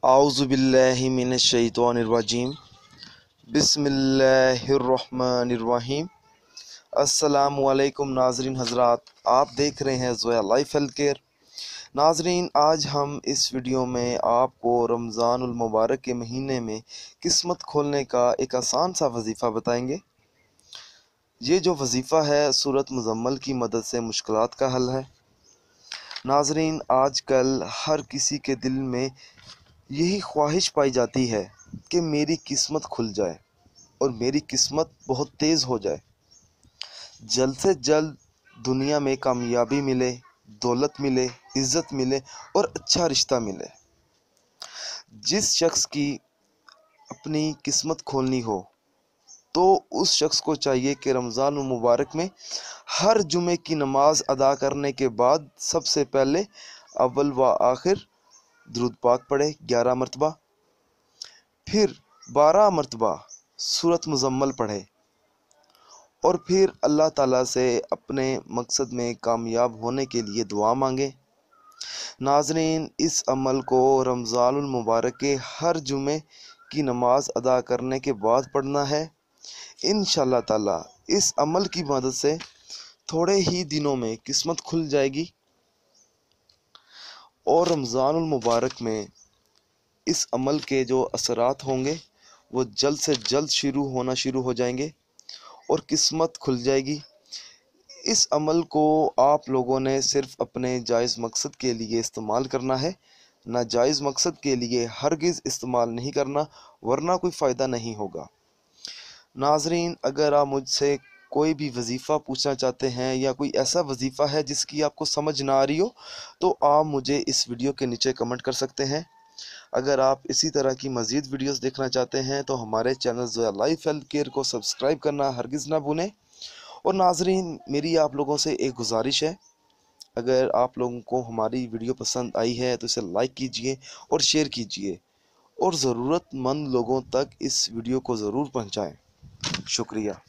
आऊज़ु बिल्लाहि मिनश शैतानिर रजीम बिस्मिल्लाहिर्रहमानिर्रहीम। अस्सलामु अलैकुम नाज़रीन हज़रात, आप देख रहे हैं ज़ोया लाइफ हेल्थ केयर। नाज़रीन, आज हम इस वीडियो में आपको रमज़ानुल मुबारक के महीने में किस्मत खोलने का एक आसान सा वजीफ़ा बताएंगे। ये जो वजीफ़ा है सूरत मुज़म्मल की मदद से मुश्किलात का हल है। नाज़रीन, आजकल हर किसी के दिल में यही ख्वाहिश पाई जाती है कि मेरी किस्मत खुल जाए और मेरी किस्मत बहुत तेज़ हो जाए, जल्द से जल्द दुनिया में कामयाबी मिले, दौलत मिले, इज़्ज़त मिले और अच्छा रिश्ता मिले। जिस शख्स की अपनी किस्मत खोलनी हो तो उस शख्स को चाहिए कि रमज़ान मुबारक में हर जुमे की नमाज अदा करने के बाद सबसे पहले अव्वल व आखिर दुरूद पाक पढ़े 11 मरतबा, फिर 12 मरतबा सूरत मुज़म्मल पढ़े और फिर अल्लाह ताला से अपने मकसद में कामयाब होने के लिए दुआ मांगे। नाज़रीन, इस अमल को रमज़ानुल मुबारक के हर जुमे की नमाज अदा करने के बाद पढ़ना है। इंशाअल्लाह ताला इस अमल की मदद से थोड़े ही दिनों में किस्मत खुल जाएगी और रमज़ानुल मुबारक में इस अमल के जो असरात होंगे वो जल्द से जल्द शुरू हो जाएंगे और किस्मत खुल जाएगी। इस अमल को आप लोगों ने सिर्फ अपने जायज़ मकसद के लिए इस्तेमाल करना है, नाजायज़ मकसद के लिए हरगिज़ इस्तेमाल नहीं करना, वरना कोई फ़ायदा नहीं होगा। नाज़रीन, अगर आप मुझसे कोई भी वजीफ़ा पूछना चाहते हैं या कोई ऐसा वजीफ़ा है जिसकी आपको समझ ना आ रही हो तो आप मुझे इस वीडियो के नीचे कमेंट कर सकते हैं। अगर आप इसी तरह की मज़ीद वीडियोस देखना चाहते हैं तो हमारे channel Zoya life health care को सब्सक्राइब करना हरगिज़ ना भूलें। और नाज़रीन, मेरी आप लोगों से एक गुजारिश है, अगर आप लोगों को हमारी वीडियो पसंद आई है तो इसे लाइक कीजिए और शेयर कीजिए और ज़रूरतमंद लोगों तक इस वीडियो को ज़रूर पहुँचाएँ। शुक्रिया।